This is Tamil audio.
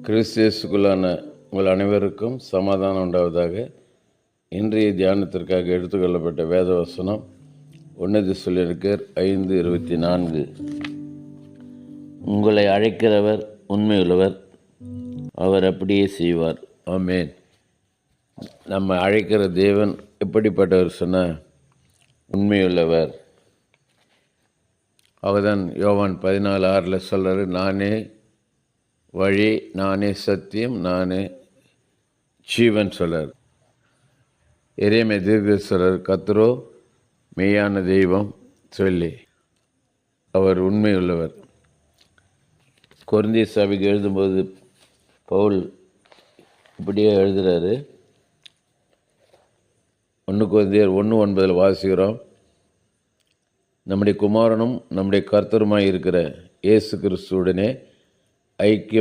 கிறிஸ்தியஸுக்குள்ளான உங்கள் அனைவருக்கும் சமாதானம் உண்டாவதாக. இன்றைய தியானத்திற்காக எடுத்துக்கொள்ளப்பட்ட வேத வசனம் 1 தெசலோனிக்கேயர் 5:24. உங்களை அழைக்கிறவர் உண்மையுள்ளவர், அவர் அப்படியே செய்வார். ஆமென். நம்ம அழைக்கிற தேவன் எப்படிப்பட்டவர் சொன்னால் உண்மையுள்ளவர். அவர்தான் யோவான் 14:6 சொல்கிறாரு, நானே வழி, நானே சத்தியம், நானே ஜீவன் சொல்கிறார். எரேமியா தீர்க்கதரிசி சொல்கிறார், கர்த்தரோ மெய்யான தெய்வம் சொல்லி அவர் உண்மை உள்ளவர். கொரிந்திய சபைக்கு எழுதும்போது பவுல் இப்படியே எழுதுகிறாரு. 1 கொரிந்தியர் 1:9 வாசிக்கிறோம், நம்முடைய குமாரனும் நம்முடைய கர்த்தருமாய் இருக்கிற இயேசு கிறிஸ்துவுடனே ஐக்கியம்